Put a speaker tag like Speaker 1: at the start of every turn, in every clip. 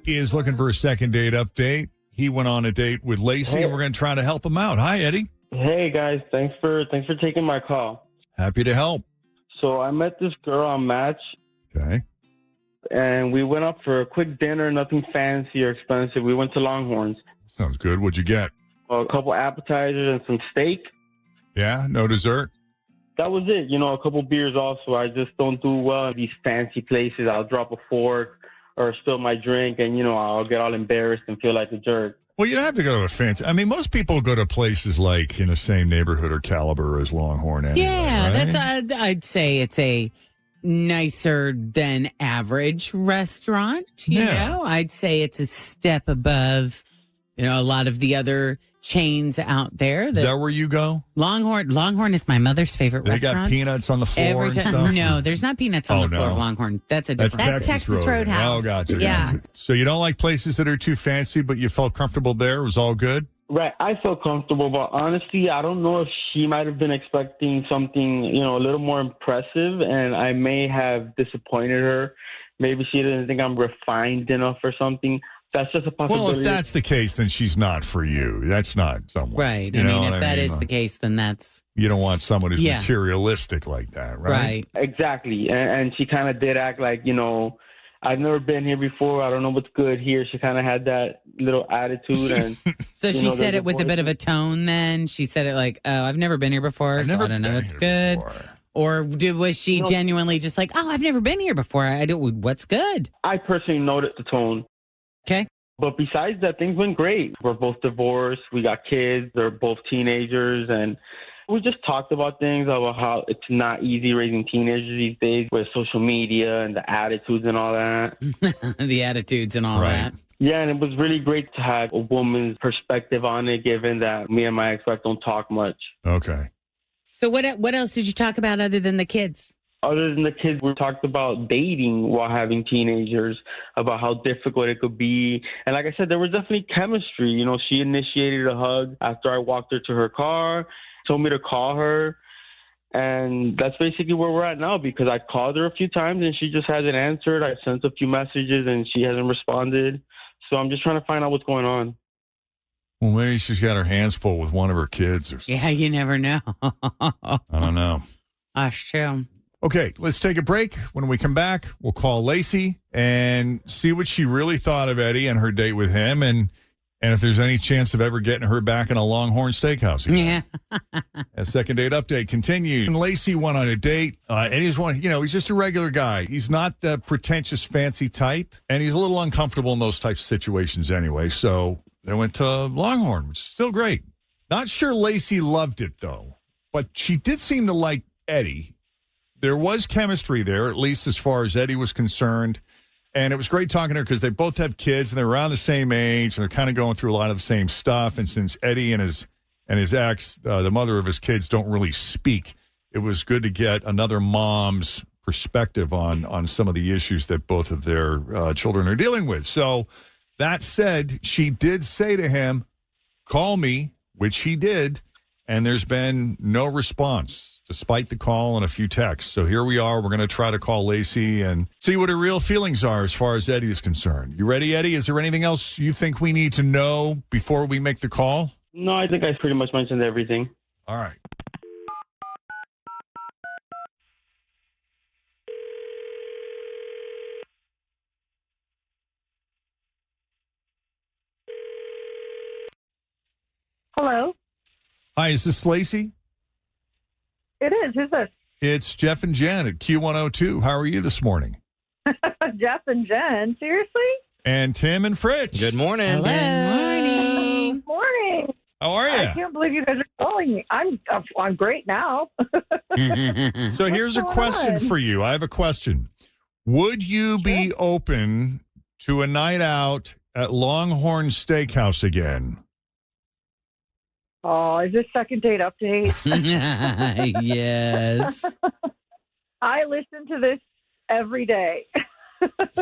Speaker 1: He is looking for a second date update. He went on a date with Lacy, and we're going to try to help him out. Hi, Eddie.
Speaker 2: Hey guys, thanks for taking my call.
Speaker 1: Happy to help.
Speaker 2: So I met this girl on Match,
Speaker 1: Okay.
Speaker 2: and we went up for a quick dinner, nothing fancy or expensive. We went to Longhorns,
Speaker 1: Sounds good. What'd you get?
Speaker 2: a couple appetizers and some steak.
Speaker 1: Yeah, no dessert?
Speaker 2: That was it. A couple beers also. I just don't do well in these fancy places. I'll drop a fork or spill my drink, and I'll get all embarrassed and feel like a jerk.
Speaker 1: Well, you don't have to go to a fancy. I mean, most people go to places like in the same neighborhood or caliber as Longhorn anyway,
Speaker 3: Yeah,
Speaker 1: right?
Speaker 3: I'd say it's a nicer than average restaurant. You know, I'd say it's a step above, a lot of the other chains out there.
Speaker 1: Is that where you go?
Speaker 3: Longhorn is my mother's favorite
Speaker 1: They
Speaker 3: restaurant.
Speaker 1: got peanuts on the floor and stuff?
Speaker 3: No, there's not peanuts on the floor of
Speaker 1: no.
Speaker 3: Longhorn. That's a
Speaker 1: That's
Speaker 3: different.
Speaker 1: Texas
Speaker 4: Roadhouse.
Speaker 1: Oh, gotcha.
Speaker 4: Yeah.
Speaker 1: Gotcha. So you don't like places that are too fancy, but you felt comfortable there? It was all good?
Speaker 2: Right. I felt comfortable, but honestly, I don't know if she might have been expecting something, a little more impressive, and I may have disappointed her. Maybe she didn't think I'm refined enough or something. That's just a possibility.
Speaker 1: Well, if that's the case, then she's not for you. That's not someone.
Speaker 3: Right.
Speaker 1: You know
Speaker 3: if
Speaker 1: what
Speaker 3: that is the case, then that's
Speaker 1: You don't want someone who's
Speaker 3: Yeah.
Speaker 1: materialistic like that, right?
Speaker 3: right.
Speaker 2: Exactly. And she kind of did act like, I've never been here before. I don't know what's good here. She kind of had that little attitude. And
Speaker 3: So she said
Speaker 2: there's
Speaker 3: it with a bit of a tone then? She said it like, oh, I've never been here before,
Speaker 1: I've
Speaker 3: so
Speaker 1: never
Speaker 3: I don't know
Speaker 1: been
Speaker 3: what's
Speaker 1: here
Speaker 3: good.
Speaker 1: before.
Speaker 3: Or was she genuinely just like, oh, I've never been here before. I don't. What's good?
Speaker 2: I personally noticed the tone.
Speaker 3: Okay.
Speaker 2: But besides that, things went great. We're both divorced. We got kids. They're both teenagers. And we just talked about things, about how it's not easy raising teenagers these days with social media and the attitudes and all that.
Speaker 3: The attitudes and all
Speaker 1: Right.
Speaker 3: that.
Speaker 2: Yeah, and it was really great to have a woman's perspective on it, given that me and my ex-wife don't talk much.
Speaker 1: Okay.
Speaker 3: So what else did you talk about other than the kids?
Speaker 2: Other than the kids, we talked about dating while having teenagers, about how difficult it could be. And like I said, there was definitely chemistry. She initiated a hug after I walked her to her car, told me to call her. And that's basically where we're at now, because I called her a few times and she just hasn't answered. I sent a few messages and she hasn't responded. So I'm just trying to find out what's going on.
Speaker 1: Well, maybe she's got her hands full with one of her kids or something.
Speaker 3: Yeah, you never know.
Speaker 1: I don't know.
Speaker 3: That's true.
Speaker 1: Okay, let's take a break. When we come back, we'll call Lacy and see what she really thought of Eddie and her date with him, and if there's any chance of ever getting her back in a Longhorn Steakhouse again.
Speaker 3: Yeah.
Speaker 1: A second date update continues. And Lacy went on a date. Eddie's he's just a regular guy. He's not the pretentious, fancy type, and he's a little uncomfortable in those types of situations anyway. So they went to Longhorn, which is still great. Not sure Lacy loved it, though, but she did seem to like Eddie. There was chemistry there, at least as far as Eddie was concerned. And it was great talking to her because they both have kids and they're around the same age and they're kind of going through a lot of the same stuff. And since Eddie and his ex, the mother of his kids, don't really speak, it was good to get another mom's perspective on some of the issues that both of their children are dealing with. So that said, she did say to him, call me, which he did. And there's been no response, despite the call and a few texts. So here we are. We're going to try to call Lacy and see what her real feelings are as far as Eddie is concerned. You ready, Eddie? Is there anything else you think we need to know before we make the call?
Speaker 2: No, I think I pretty much mentioned everything.
Speaker 1: All right.
Speaker 4: Hello.
Speaker 1: Hi, is this Lacy?
Speaker 4: It is. Who's this?
Speaker 1: It's Jeff and Jenn at Q102. How are you this morning?
Speaker 4: Jeff and Jenn. Seriously?
Speaker 1: And Tim and Fritch.
Speaker 5: Good morning.
Speaker 3: Hello.
Speaker 4: Good morning.
Speaker 1: How are
Speaker 4: I
Speaker 1: you?
Speaker 4: can't believe you guys are calling me. I'm great now.
Speaker 1: So here's a
Speaker 4: going
Speaker 1: question
Speaker 4: on?
Speaker 1: for you. I have a question. Would you be open to a night out at Longhorn Steakhouse again?
Speaker 4: Oh, is this second date update?
Speaker 3: Yes.
Speaker 4: I listen to this every day.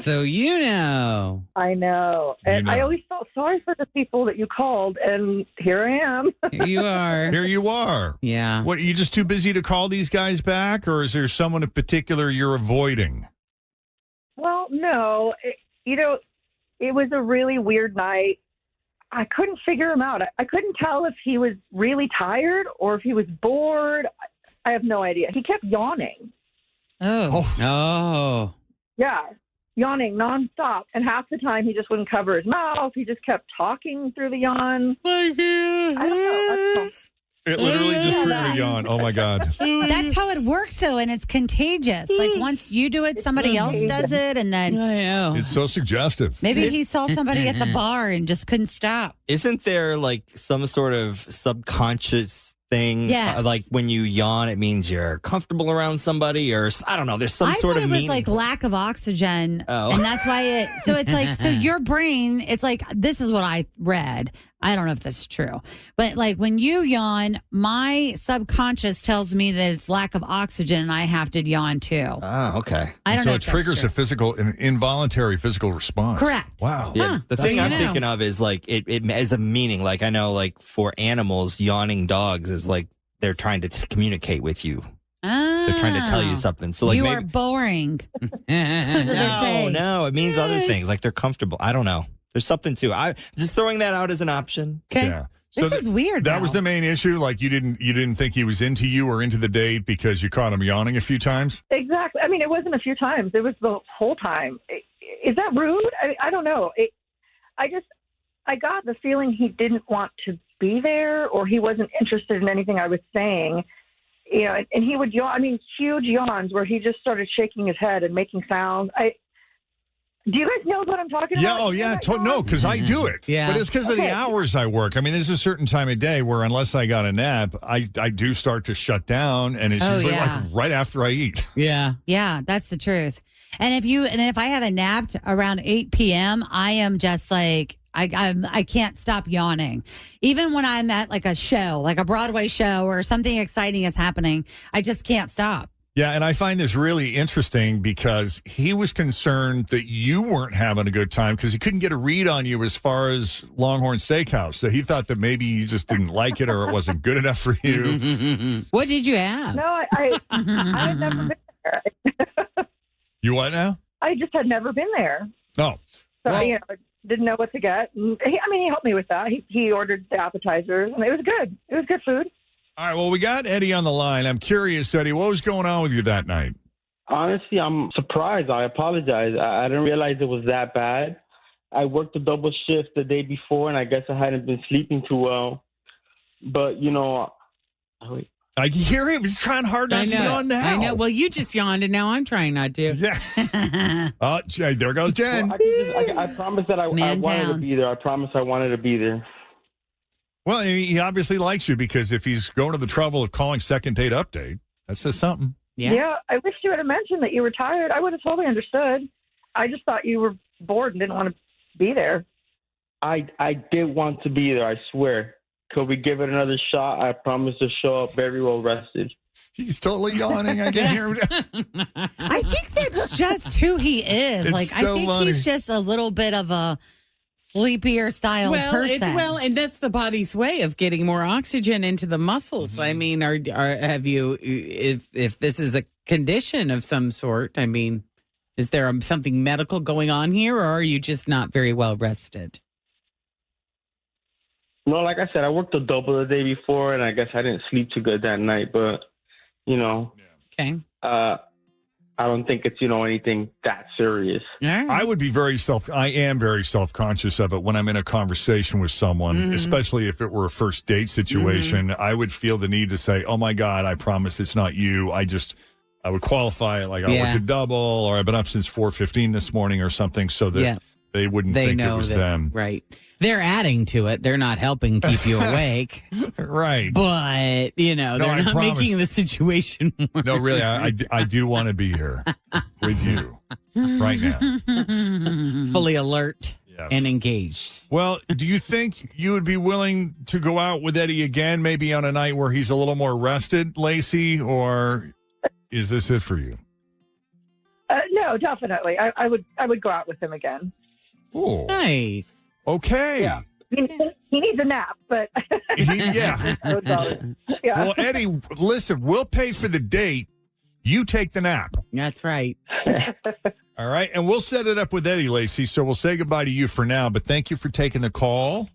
Speaker 3: So you know.
Speaker 4: I know. And
Speaker 1: You
Speaker 4: I
Speaker 1: know.
Speaker 4: always felt sorry for the people that you called, and here I am.
Speaker 3: Here you are.
Speaker 1: Here you are.
Speaker 3: Yeah.
Speaker 1: What, are you just too busy to call these guys back, or is there someone in particular you're avoiding?
Speaker 4: Well, no. It was a really weird night. I couldn't figure him out. I couldn't tell if he was really tired or if he was bored. I have no idea. He kept yawning.
Speaker 3: Oh.
Speaker 4: Yeah, yawning nonstop. And half the time he just wouldn't cover his mouth. He just kept talking through the yawn. I don't know.
Speaker 1: It literally just triggered a yawn. Oh, my God.
Speaker 5: That's how it works, though, and it's contagious. Like, once you do it, somebody else does it, and then
Speaker 3: I know.
Speaker 1: It's so suggestive.
Speaker 5: maybe he saw somebody at the bar and just couldn't stop.
Speaker 6: Isn't there like some sort of subconscious thing?
Speaker 5: Yes.
Speaker 6: Like when you yawn, it means you're comfortable around somebody, or I don't know. There's some
Speaker 5: I
Speaker 6: sort
Speaker 5: thought
Speaker 6: of
Speaker 5: it was
Speaker 6: meaning.
Speaker 5: like lack of oxygen,
Speaker 6: Oh.
Speaker 5: and that's why it. So it's like, so your brain. It's like, this is what I read. I don't know if this is true, but like when you yawn, my subconscious tells me that it's lack of oxygen, and I have to yawn too.
Speaker 6: Oh, okay.
Speaker 5: I don't
Speaker 1: so
Speaker 5: know.
Speaker 1: it
Speaker 5: if that's
Speaker 1: triggers
Speaker 5: true.
Speaker 1: an involuntary physical response.
Speaker 5: Correct.
Speaker 1: Wow.
Speaker 6: Yeah, the thing
Speaker 3: so
Speaker 6: I'm
Speaker 3: you know.
Speaker 6: thinking of is like it has a meaning. Like I know, like for animals, yawning dogs is like they're trying to communicate with you. They're trying to tell you something. So like
Speaker 5: you
Speaker 6: maybe
Speaker 5: are boring. That's what they're saying.
Speaker 6: no, it means other things. Like they're comfortable. I don't know. There's something too. I'm just throwing that out as an option.
Speaker 5: Okay.
Speaker 1: Yeah.
Speaker 5: This is weird.
Speaker 1: That
Speaker 5: though.
Speaker 1: was the main issue. Like you didn't think he was into you or into the date because you caught him yawning a few times.
Speaker 4: Exactly. I mean, it wasn't a few times. It was the whole time. Is that rude? I don't know. I got the feeling he didn't want to be there, or he wasn't interested in anything I was saying. You know, and he would yawn. I mean, huge yawns where he just started shaking his head and making sounds. Do you guys know what I'm talking
Speaker 1: Yeah.
Speaker 4: about?
Speaker 1: Oh, yeah. No, because I do it.
Speaker 3: Yeah.
Speaker 1: But it's because of the
Speaker 4: Okay.
Speaker 1: hours I work. I mean, there's a certain time of day where unless I got a nap, I do start to shut down, and it's
Speaker 5: Oh,
Speaker 1: usually
Speaker 5: yeah.
Speaker 1: like right after I eat.
Speaker 3: Yeah.
Speaker 5: Yeah, that's the truth. And if I haven't napped around 8 p.m., I am just like I can't stop yawning. Even when I'm at like a show, like a Broadway show or something exciting is happening, I just can't stop.
Speaker 1: Yeah, and I find this really interesting because he was concerned that you weren't having a good time because he couldn't get a read on you as far as Longhorn Steakhouse. So he thought that maybe you just didn't like it or it wasn't good enough for you.
Speaker 3: What did you have?
Speaker 4: No, I had never been there.
Speaker 1: You what now?
Speaker 4: I just had never been there.
Speaker 1: Oh.
Speaker 4: So,
Speaker 1: Well-
Speaker 4: you know, didn't know what to get. And he helped me with that. He ordered the appetizers, and it was good. It was good food.
Speaker 1: All right, well, we got Eddie on the line. I'm curious, Eddie, what was going on with you that night?
Speaker 2: Honestly, I'm surprised. I apologize. I didn't realize it was that bad. I worked a double shift the day before, and I guess I hadn't been sleeping too well. But, you know,
Speaker 1: I can hear him. He's trying hard not to be on now.
Speaker 3: I know. Well, you just yawned, and now I'm trying not to.
Speaker 1: Yeah. Oh, there goes Jen.
Speaker 2: well, I promised that I
Speaker 5: Man
Speaker 2: wanted
Speaker 5: down.
Speaker 2: to be there. I promised I wanted to be there.
Speaker 1: Well, he obviously likes you because if he's going to the trouble of calling second date update, that says something.
Speaker 3: Yeah.
Speaker 4: I wish you had mentioned that you were tired. I would have totally understood. I just thought you were bored and didn't want to be there.
Speaker 2: I did want to be there, I swear. Could we give it another shot? I promise to show up very well rested.
Speaker 1: He's totally yawning. I can hear him.
Speaker 5: I think that's just who he is.
Speaker 1: It's
Speaker 5: like
Speaker 1: so
Speaker 5: I think
Speaker 1: funny.
Speaker 5: he's just a little bit of a sleepier style person.
Speaker 3: And that's the body's way of getting more oxygen into the muscles. I mean, have you, if this is a condition of some sort, I mean, is there something medical going on here, or are you just not very well rested?
Speaker 2: No, like I said, I worked a double the day before, and I guess I didn't sleep too good that night. But, you know,
Speaker 3: Okay.
Speaker 2: I don't think it's, anything that serious.
Speaker 3: All right.
Speaker 1: I am very self-conscious of it when I'm in a conversation with someone, especially if it were a first date situation. I would feel the need to say, oh my God, I promise it's not you. I would qualify it like I worked a double or I've been up since 4:15 this morning or something so that they wouldn't think it was them.
Speaker 3: Right. They're adding to it. They're not helping keep you awake.
Speaker 1: Right.
Speaker 3: But, they're
Speaker 1: I
Speaker 3: not
Speaker 1: promise.
Speaker 3: making the situation worse.
Speaker 1: No, really, I do want to be here with you right now.
Speaker 3: Fully alert
Speaker 1: Yes.
Speaker 3: and engaged.
Speaker 1: Well, do you think you would be willing to go out with Eddie again, maybe on a night where he's a little more rested, Lacy, or is this it for you?
Speaker 4: No, definitely. I would go out with him again.
Speaker 1: Oh,
Speaker 3: Nice.
Speaker 1: okay.
Speaker 4: Yeah. He needs a nap, but
Speaker 1: Yeah.
Speaker 4: I would go. Yeah.
Speaker 1: Well, Eddie, listen, we'll pay for the date. You take the nap.
Speaker 3: That's right.
Speaker 1: All All right. And we'll set it up with Eddie, Lacy. So we'll say goodbye to you for now. But thank you for taking the call.